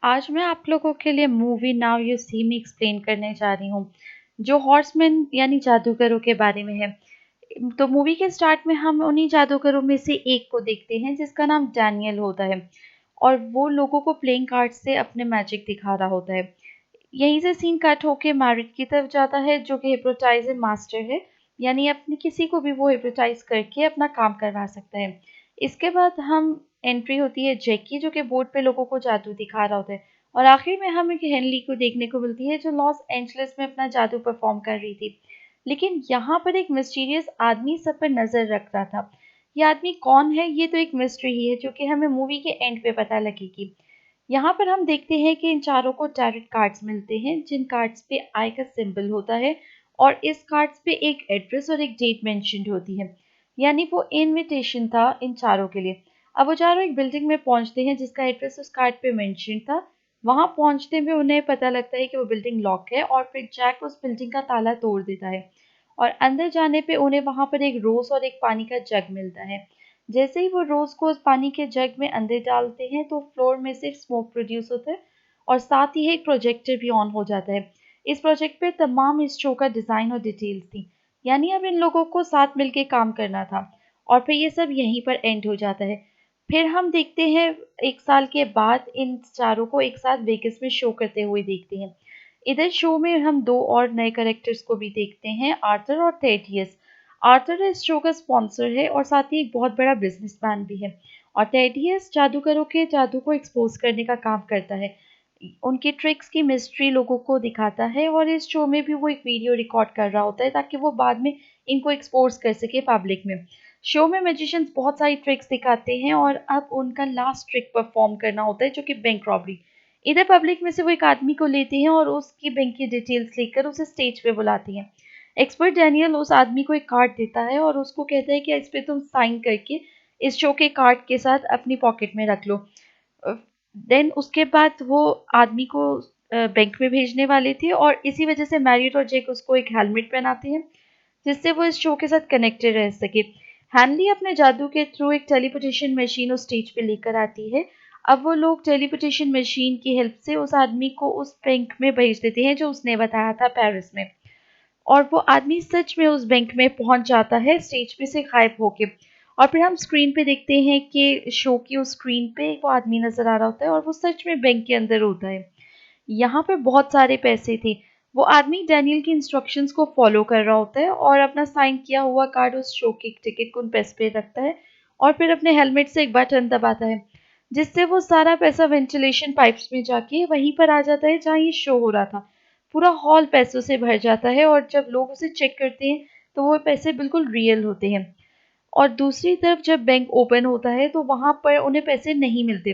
आज मैं आप लोगों के लिए movie now you see me explain करने जा रही हूँ, जो हॉर्समैन यानी जादूगरों के बारे में है। तो मूवी के स्टार्ट में हम उन्हीं जादूगरों में से एक को देखते हैं जिसका नाम डैनियल होता है और वो लोगों को प्लेइंग कार्ड से अपने मैजिक दिखा रहा होता है। यहीं से सीन कट होके मैरिड की तरफ जाता है जो कि हिप्नोटाइजर मास्टर है, यानी अपने किसी को भी वो हिप्नोटाइज करके अपना काम करवा सकता है। इसके बाद हम एंट्री होती है जैकी जो कि बोर्ड पे लोगों को जादू दिखा रहा होता है और आखिर में हमें हेनली को देखने को मिलती है जो लॉस एंजलिस में अपना जादू परफॉर्म कर रही थी। लेकिन यहाँ पर एक मिस्टीरियस आदमी सब पर नजर रख रहा था। ये आदमी कौन है ये तो एक मिस्ट्री ही है जो कि हमें मूवी के एंड पे पता लगेगी। यहाँ पर हम देखते हैं कि इन चारों को टैरोट कार्ड्स मिलते हैं जिन कार्ड्स पे आई का सिंबल होता है और इस कार्ड्स पे एक एड्रेस और एक डेट मेंशन्ड होती है, यानी वो इनविटेशन था इन चारों के लिए। अब वो चारों एक बिल्डिंग में पहुंचते हैं जिसका एड्रेस उस कार्ड पे मेंशन था। वहां पहुंचते में उन्हें पता लगता है कि वो बिल्डिंग लॉक है और फिर जैक उस बिल्डिंग का ताला तोड़ देता है और अंदर जाने पे उन्हें वहां पर एक रोज और एक पानी का जग मिलता है। जैसे ही वो रोज को उस पानी के जग में अंदर डालते हैं तो फ्लोर में से स्मोक प्रोड्यूस होता है और साथ ही एक प्रोजेक्टर भी ऑन हो जाता है। इस प्रोजेक्ट पे तमाम इस शो का डिजाइन और डिटेल्स थी, यानी अब इन लोगों को साथ मिलके काम करना था। और फिर ये सब यहीं पर एंड हो जाता है। फिर हम देखते हैं 1 साल के बाद इन चारों को एक साथ वेगस में शो करते हुए देखते हैं। इधर शो में हम दो और नए कैरेक्टर्स को भी देखते हैं, आर्थर और थेटियस। आर्थर इस शो का स्पॉन्सर है और साथ ही एक बहुत बड़ा बिजनेसमैन भी है और थेटियस जादूगरों के जादू को एक्सपोज करने का काम करता है। उनके ट्रिक्स की मिस्ट्री लोगों को दिखाता है और इस शो में भी वो एक वीडियो रिकॉर्ड कर रहा होता है ताकि वो बाद में इनको एक्सपोज कर सके पब्लिक में। शो में मैजिशियंस बहुत सारी ट्रिक्स दिखाते हैं और अब उनका लास्ट ट्रिक परफॉर्म करना होता है जो कि बैंक रॉबरी। इधर पब्लिक में से वो एक आदमी को लेते हैं और उसकी बैंक की डिटेल्स लेकर उसे स्टेज पे बुलाते हैं। एक्सपर्ट डैनियल उस आदमी को एक कार्ड देता है और उसको कहता है कि इस पे तुम साइन करके इस शो के कार्ड के साथ अपनी पॉकेट में रख लो। देन उसके बाद वो आदमी को बैंक में भेजने वाले थे और इसी वजह से मैरियट और जेक उसको एक हेलमेट पहनाते हैं जिससे वो इस शो के साथ कनेक्टेड रह सके। हैनली अपने जादू के थ्रू एक टेलीपोर्टेशन मशीन उस स्टेज पे लेकर आती है। अब वो लोग टेलीपोर्टेशन मशीन की हेल्प से उस आदमी को उस बैंक में भेज देते हैं जो उसने बताया था पेरिस में, और वो आदमी सच में उस बैंक में पहुंच जाता है स्टेज पे से गायब होके। और फिर हम स्क्रीन पे देखते हैं कि शो की उस स्क्रीन पे वो आदमी नजर आ रहा होता है और वो सच में बैंक के अंदर होता है। यहाँ पे बहुत सारे पैसे थे। वो आदमी डैनियल की इंस्ट्रक्शंस को फॉलो कर रहा होता है और अपना साइन किया हुआ कार्ड उस शो की टिकट को उन पैसे पे रखता है और फिर अपने हेलमेट से एक बटन दबाता है जिससे वो सारा पैसा वेंटिलेशन पाइप्स में जाके वहीं पर आ जाता है जहाँ ये शो हो रहा था। पूरा हॉल पैसों से भर जाता है और जब लोग उसे चेक करते हैं तो वो पैसे बिल्कुल रियल होते हैं। और दूसरी तरफ जब बैंक ओपन होता है तो वहां पर उन्हें पैसे नहीं मिलते,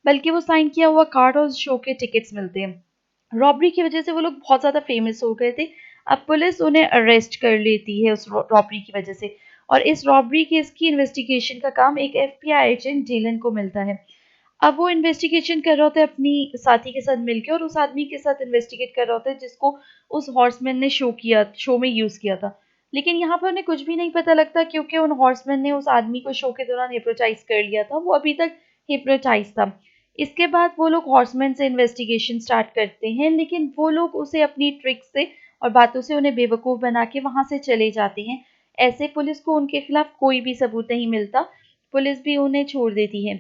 बल्कि वो साइन किया हुआ कार्ड और शो के टिकट्स मिलते हैं। रॉबरी की वजह से वो लोग बहुत ज़्यादा फेमस हो गए थे। अब पुलिस उन्हें अरेस्ट कर लेती है उस रॉबरी की वजह से और इस रॉबरी केस की इन्वेस्टिगेशन का काम एक एफबीआई एजेंट जेलन को मिलता है। अब वो इन्वेस्टिगेशन कर रहा होता है अपनी साथी के साथ मिलकर और उस आदमी के साथ इन्वेस्टिगेट कर रहा होता है जिसको उस हॉर्समैन ने शो में यूज किया था। लेकिन यहाँ पर उन्हें कुछ भी नहीं पता लगता क्योंकि उन हॉर्समैन ने उस आदमी को शो के दौरान हिप्नोटाइज कर लिया था, वो अभी तक हिप्नोटाइज था। इसके बाद वो लोग हॉर्समैन से इन्वेस्टिगेशन स्टार्ट करते हैं लेकिन वो लोग उसे अपनी ट्रिक्स से और बातों से उन्हें बेवकूफ़ बना के वहां से चले जाते हैं। ऐसे पुलिस को उनके खिलाफ कोई भी सबूत नहीं मिलता, पुलिस भी उन्हें छोड़ देती है।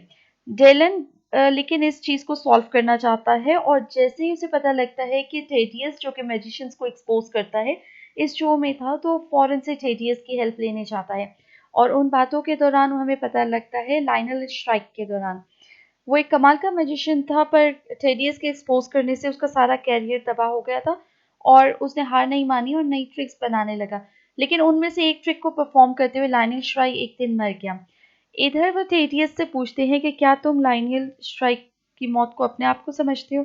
डेलन लेकिन इस चीज को सॉल्व करना चाहता है और जैसे ही उसे पता लगता है कि थेटियस जो कि मैजिशियंस को एक्सपोज करता है इस शो में था तो फौरन से थेटियस की हेल्प लेने चाहता है। और उन बातों के दौरान हमें पता लगता है लाइनल स्ट्राइक के दौरान वो एक कमाल का मैजिशियन था पर थेटियस के एक्सपोज करने से उसका सारा कैरियर तबाह हो गया था और उसने हार नहीं मानी और नई ट्रिक्स बनाने लगा। लेकिन उनमें से एक ट्रिक को परफॉर्म करते हुए लाइनल स्ट्राइक एक दिन मर गया। इधर वो थेटियस से पूछते हैं कि क्या तुम लाइनियल स्ट्राइक की मौत को अपने आप को समझते हो।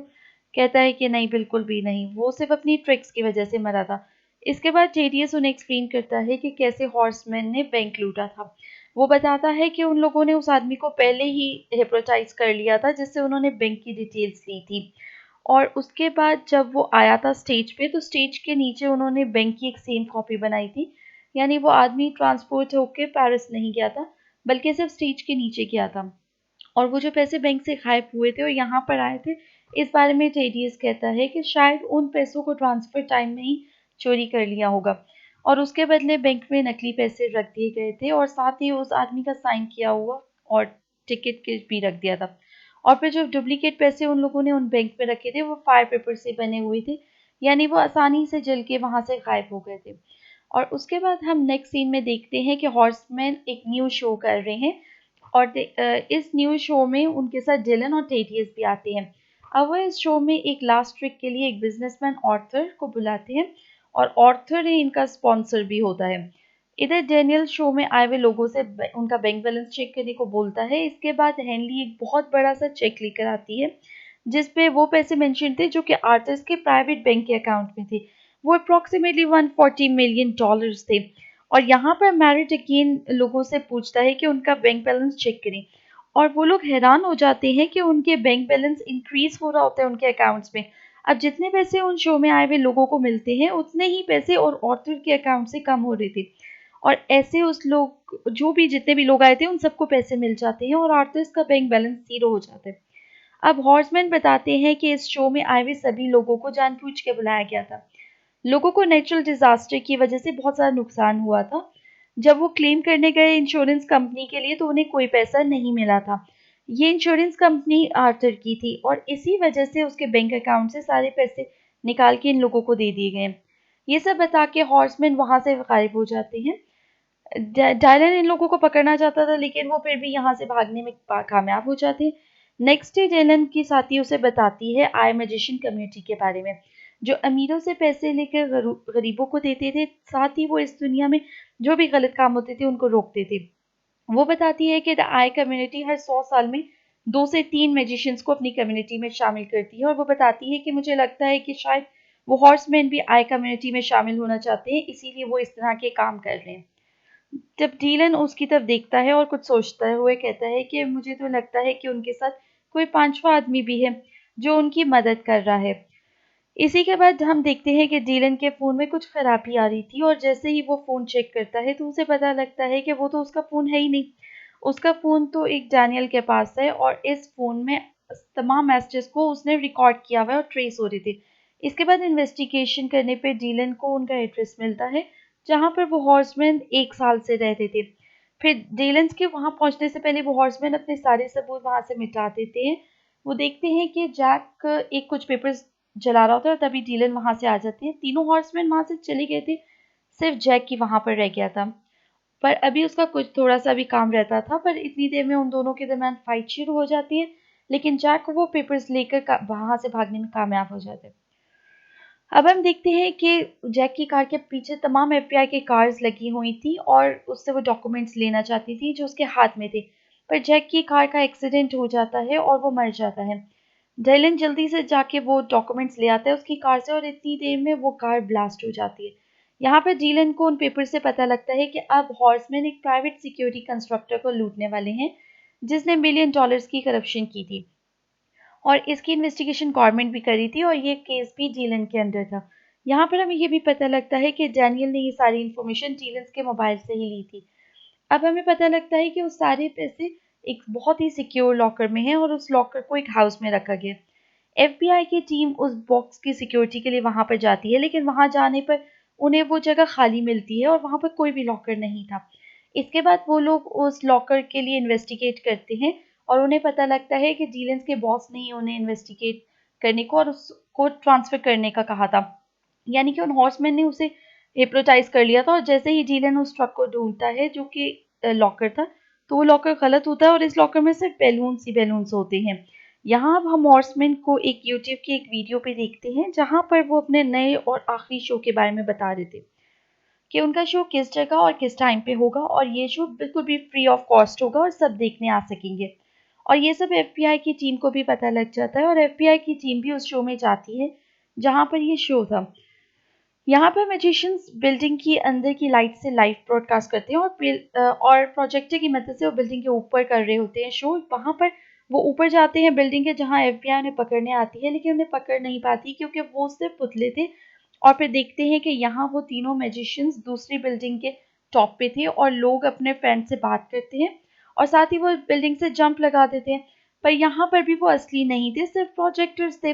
कहता है कि नहीं, बिल्कुल भी नहीं, वो सिर्फ अपनी ट्रिक्स की वजह से मरा था। इसके बाद थेटियस उन्हें एक्सप्लेन करता है कि कैसे हॉर्समैन ने बैंक लूटा था। वो बताता है कि उन लोगों ने उस आदमी को पहले ही हिप्नोटाइज कर लिया था जिससे उन्होंने बैंक की डिटेल्स ली थी। और उसके बाद जब वो आया था स्टेज पे तो स्टेज के नीचे उन्होंने बैंक की एक सेम कॉपी बनाई थी, यानी वो आदमी ट्रांसपोर्ट होकर पेरिस नहीं गया था बल्कि सिर्फ स्टेज के नीचे गया था। और वो जो पैसे बैंक से गायब हुए थे और यहाँ पर आए थे, इस बारे में जेडीएस कहता है कि शायद उन पैसों को ट्रांसफर टाइम में ही चोरी कर लिया होगा और उसके बदले बैंक में नकली पैसे रख दिए गए थे और साथ ही उस आदमी का साइन किया हुआ और टिकट के भी रख दिया था। और फिर जो डुप्लीकेट पैसे उन लोगों ने उन बैंक में रखे थे वो फायर पेपर से बने हुए थे, यानी वो आसानी से जल के वहां से गायब हो गए थे। और उसके बाद हम नेक्स्ट सीन में देखते हैं कि हॉर्समैन एक न्यूज शो कर रहे हैं और इस न्यूज शो में उनके साथ डिलन और टेडियस भी आते हैं। अब वो इस शो में एक लास्ट ट्रिक के लिए एक बिजनेसमैन ऑर्थर को बुलाते हैं और ऑर्थर ही इनका स्पॉन्सर भी होता है। इधर डेनियल शो में आए हुए लोगों से उनका बैंक बैलेंस चेक करने को बोलता है। इसके बाद हेनली एक बहुत बड़ा सा चेक लेकर आती है जिसपे वो पैसे मेंशन थे जो कि आर्थर्स के प्राइवेट बैंक के अकाउंट में थे। वो अप्रोक्सीमेटली $140 million थे। और यहाँ पर मैरिट अगेन लोगों से पूछता है कि उनका बैंक बैलेंस चेक करें और वो लोग हैरान हो जाते हैं कि उनके बैंक बैलेंस इंक्रीज हो रहा होता है उनके अकाउंट्स में। अब जितने पैसे उन शो में आए हुए लोगों को मिलते हैं उतने ही पैसे और ऑर्थर के अकाउंट से कम हो रहे थे और ऐसे उस लोग जो भी जितने भी लोग आए थे उन सबको पैसे मिल जाते हैं और आर्थर्स का बैंक बैलेंस जीरो हो जाता है। अब हॉर्समैन बताते हैं कि इस शो में आए हुए सभी लोगों को जानबूझ के बुलाया गया था। लोगों को नेचुरल डिजास्टर की वजह से बहुत ज़्यादा नुकसान हुआ था। जब वो क्लेम करने गए इंश्योरेंस कंपनी के लिए तो उन्हें कोई पैसा नहीं मिला था। ये इंश्योरेंस कंपनी आर्थर की थी और इसी वजह से उसके बैंक अकाउंट से सारे पैसे निकाल के इन लोगों को दे दिए गए। ये सब बता के हॉर्समैन वहां से गायब हो जाते हैं। डायलन इन लोगों को पकड़ना चाहता था लेकिन वो फिर भी यहाँ से भागने में कामयाब हो जाते हैं। नेक्स्ट डे डायलन की साथी उसे बताती है आई मैजिशियन कम्युनिटी के बारे में जो अमीरों से पैसे लेकर गरीबों को देते थे, साथ ही वो इस दुनिया में जो भी गलत काम होते थे उनको रोकते थे। वो बताती है कि द आई कम्युनिटी हर 100 साल में 2 से 3 मैजिशियंस को अपनी कम्युनिटी में शामिल करती है और वो बताती है कि मुझे लगता है कि शायद वो हॉर्समैन भी आई कम्युनिटी में शामिल होना चाहते हैं, इसीलिए वो इस तरह के काम कर रहे हैं। जब डीलन उसकी तरफ देखता है और कुछ सोचता हुए कहता है कि मुझे तो लगता है कि उनके साथ कोई पांचवा आदमी भी है जो उनकी मदद कर रहा है। इसी के बाद हम देखते हैं कि डीलन के फ़ोन में कुछ खराबी आ रही थी और जैसे ही वो फ़ोन चेक करता है तो उसे पता लगता है कि वो तो उसका फ़ोन है ही नहीं। उसका फ़ोन तो एक डैनियल के पास है और इस फ़ोन में तमाम मैसेजेस को उसने रिकॉर्ड किया हुआ है और ट्रेस हो रहे थे। इसके बाद इन्वेस्टिगेशन करने पे डीलन को उनका एड्रेस मिलता है जहाँ पर वो हॉर्समैन 1 साल से रहते थे। फिर डीलन्स के वहाँ पहुँचने से पहले वो हॉर्समैन अपने सारे सबूत वहाँ से मिटा देते हैं। वो देखते हैं कि जैक एक कुछ पेपर्स जला रहा होता है और तभी डीलन वहां से आ जाते हैं। तीनों हॉर्समैन वहां से चले गए थे, सिर्फ जैक ही वहां पर रह गया था। पर अभी उसका कुछ थोड़ा सा भी काम रहता था, पर इतनी देर में उन दोनों के दरमियान फाइट शुरू हो जाती है, लेकिन जैक वो पेपर्स लेकर वहां से भागने में कामयाब हो जाते हैं। अब हम देखते हैं कि जैक की कार के पीछे तमाम एफबीआई की कार्स लगी हुई थी और उससे वो डॉक्यूमेंट्स लेना चाहती थी जो उसके हाथ में थे। पर जैक की कार का एक्सीडेंट हो जाता है और वो मर जाता है। डेलन जल्दी से जाके वो डॉक्यूमेंट्स ले आता है उसकी कार से और इतनी देर में वो कार ब्लास्ट हो जाती है। यहाँ पर डीलन को उन पेपर से पता लगता है कि अब हॉर्समैन एक प्राइवेट सिक्योरिटी कंस्ट्रक्टर को लूटने वाले हैं जिसने $1 million की करप्शन की थी और इसकी इन्वेस्टिगेशन गवर्नमेंट भी करी थी और ये केस भी डीलन के अंडर था। यहाँ पर हमें ये भी पता लगता है कि डैनियल ने ये सारी इन्फॉर्मेशन डीलन के मोबाइल से ही ली थी। अब हमें पता लगता है कि वो सारे पैसे एक बहुत ही सिक्योर लॉकर में हैं और उस लॉकर को एक हाउस में रखा गया। एफबीआई की टीम उस बॉक्स की सिक्योरिटी के लिए वहां पर जाती है लेकिन वहां जाने पर उन्हें वो जगह खाली मिलती है और वहां पर कोई भी लॉकर नहीं था। इसके बाद वो लोग उस लॉकर के लिए इन्वेस्टिगेट करते हैं और उन्हें पता लगता है कि डीलेंस के बॉस ने ही उन्हें इन्वेस्टिगेट करने को और उसको ट्रांसफर करने का कहा था, यानी कि उन हॉर्समैन ने उसे हिप्नोटाइज कर लिया था। और जैसे ही डीलन उस ट्रक को ढूंढता है जो कि लॉकर था, तो वो लॉकर गलत होता है और इस लॉकर में सिर्फ बैलून्स ही बैलून्स होते हैं। यहाँ अब हम हॉर्समैन को एक यूट्यूब की एक वीडियो पे देखते हैं जहाँ पर वो अपने नए और आखिरी शो के बारे में बता रहे थे कि उनका शो किस जगह और किस टाइम पे होगा और ये शो बिल्कुल भी फ्री ऑफ कॉस्ट होगा और सब देखने आ सकेंगे। और ये सब एफबीआई की टीम को भी पता लग जाता है और एफबीआई की टीम भी उस शो में जाती है जहाँ पर ये शो था। यहाँ पर मैजिशियंस बिल्डिंग की अंदर की लाइट से लाइव ब्रॉडकास्ट करते हैं और प्रोजेक्टर की मदद से वो बिल्डिंग के ऊपर कर रहे होते हैं शो। वहाँ पर वो ऊपर जाते हैं बिल्डिंग के जहाँ एफबीआई उन्हें पकड़ने आती है लेकिन उन्हें पकड़ नहीं पाती क्योंकि वो सिर्फ पुतले थे। और फिर देखते हैं कि यहाँ वो तीनों मैजिशियंस दूसरी बिल्डिंग के टॉप पे थे और लोग अपने फ्रेंड से बात करते हैं और साथ ही वो बिल्डिंग से जंप लगा देते हैं। पर यहाँ पर भी वो असली नहीं थे, सिर्फ प्रोजेक्टर्स थे।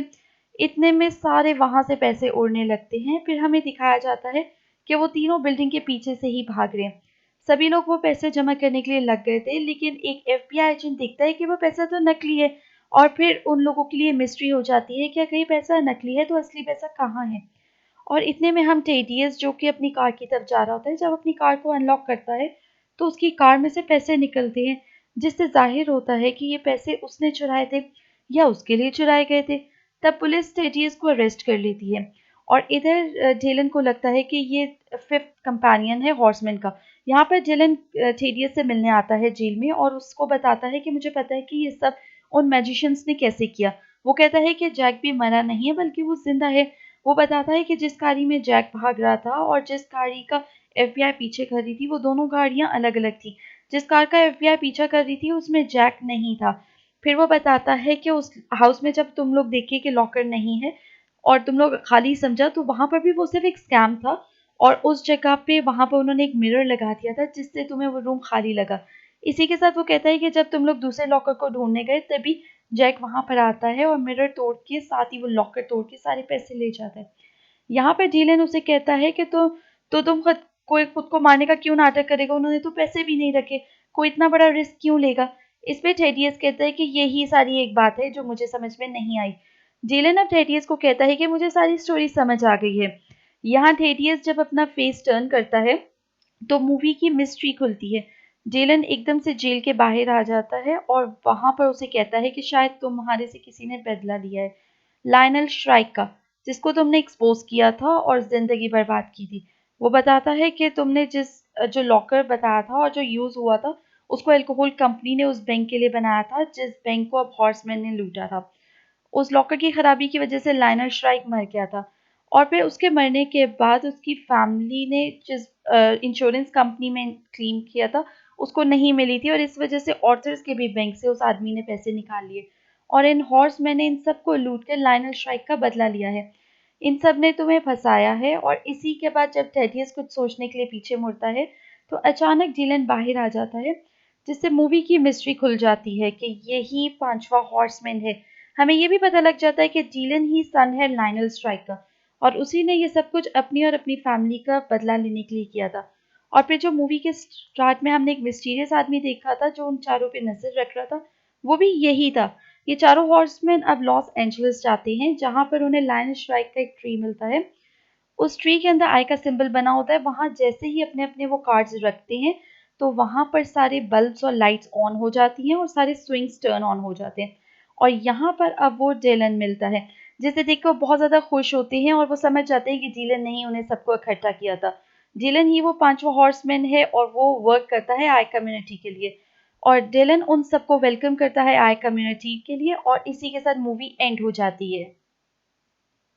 इतने में सारे वहां से पैसे उड़ने लगते हैं। फिर हमें दिखाया जाता है कि वो तीनों बिल्डिंग के पीछे से ही भाग रहे हैं। सभी लोग वो पैसे जमा करने के लिए लग गए थे, लेकिन एक एफबीआई एजेंट दिखता है कि वो पैसा तो नकली है। और फिर उन लोगों के लिए मिस्ट्री हो जाती है कि कहीं पैसा नकली है तो असली पैसा कहाँ है। और इतने में हम टेडियस, जो कि अपनी कार की तरफ जा रहा होता है, जब अपनी कार को अनलॉक करता है तो उसकी कार में से पैसे निकलते हैं, जिससे जाहिर होता है कि ये पैसे उसने चुराए थे या उसके लिए चुराए गए थे। तब पुलिस टेडियस को अरेस्ट कर लेती है। और इधर जेलन को लगता है कि ये फिफ्थ कंपेनियन है हॉर्समैन का। यहाँ पर जेलन टेडियस से मिलने आता है जेल में और उसको बताता है कि मुझे पता है कि ये सब उन मैजिशियंस ने कैसे किया। वो कहता है कि जैक भी मरा नहीं है, बल्कि वो जिंदा है। वो बताता है कि जिस गाड़ी में जैक भाग रहा था और जिस गाड़ी का एफबीआई पीछे कर रही थी, वो दोनों गाड़ियां अलग अलग थी। जिस कार का एफबीआई पीछा कर रही थी उसमें जैक नहीं था। फिर वो बताता है कि उस हाउस में जब तुम लोग देखे कि लॉकर नहीं है और तुम लोग खाली समझा, तो वहां पर भी वो सिर्फ एक स्कैम था। और उस जगह पे वहां पर उन्होंने एक मिरर लगा दिया था, जिससे तुम्हें वो रूम खाली लगा। इसी के साथ वो कहता है कि जब तुम लोग दूसरे लॉकर को ढूंढने गए, तभी जैक वहां पर आता है और मिरर तोड़ के, साथ ही वो लॉकर तोड़ के सारे पैसे ले जाता है। यहाँ पे डीलन उसे कहता है कि तो तुम खुद को मारने का क्यों नाटक करेगा, उन्होंने तो पैसे भी नहीं रखे, कोई इतना बड़ा रिस्क क्यों लेगा। इस पे थेडियस कहता है कि यही सारी एक बात है जो मुझे समझ में नहीं आई। डीलन अब थेडियस को कहता है कि मुझे सारी स्टोरी समझ आ गई है। यहाँ थेडियस जब अपना फेस टर्न करता है तो मूवी की मिस्ट्री खुलती है। जेलन एकदम से जेल के बाहर आ जाता है और वहां पर उसे कहता है कि शायद तुम्हारे से किसी ने बदला लिया है, लायनल श्राइक का, जिसको तुमने एक्सपोज किया था और जिंदगी बर्बाद की थी। वो बताता है कि तुमने जो लॉकर बताया था और जो यूज हुआ था, उसको अल्कोहल कंपनी ने उस बैंक के लिए बनाया था जिस बैंक को अब हॉर्समैन ने लूटा था। उस लॉकर की खराबी की वजह से लायनल श्राइक मर गया था। और फिर उसके मरने के बाद उसकी फैमिली ने जिस इंश्योरेंस कंपनी में क्लेम किया था, उसको नहीं मिली थी, और इस वजह से ऑर्थर्स के भी बैंक से उस आदमी ने पैसे निकाल लिए। और इन हॉर्स मैंने इन सबको लूट कर लायनल श्राइक का बदला लिया है। इन सब ने तुम्हें फंसाया है। और इसी के बाद जब टेडियस कुछ सोचने के लिए पीछे मुड़ता है, तो अचानक डीलन बाहर आ जाता है, जिससे मूवी की मिस्ट्री खुल जाती है कि यही पांचवा हॉर्समैन है। हमें ये भी पता लग जाता है कि डीलन ही सन है लायनल स्ट्राइक का, और उसी ने ये सब कुछ अपनी और अपनी फैमिली का बदला लेने के लिए किया था। और फिर जो मूवी के स्टार्ट में हमने एक मिस्टीरियस आदमी देखा था जो उन चारों पे नजर रख रहा था, वो भी यही था। ये चारों हॉर्समैन अब लॉस एंजलिस जाते हैं, जहां पर उन्हें लायनल स्ट्राइक का एक ट्री मिलता है। उस ट्री के अंदर आई का सिंबल बना होता है। वहां जैसे ही अपने अपने वो कार्ड्स रखते हैं, तो वहां पर सारे बल्ब्स और लाइट्स ऑन हो जाती हैं और सारे स्विंग्स टर्न ऑन हो जाते हैं। और यहाँ पर अब वो डेलन मिलता है, जिसे देखकर वो बहुत ज्यादा खुश होते हैं और वो समझ जाते हैं कि डीलन ने ही उन्हें सबको इकट्ठा किया था। डीलन ही वो पांचवा हॉर्समैन है और वो वर्क करता है आई कम्युनिटी के लिए। और डेलन उन सबको वेलकम करता है आई कम्युनिटी के लिए, और इसी के साथ मूवी एंड हो जाती है।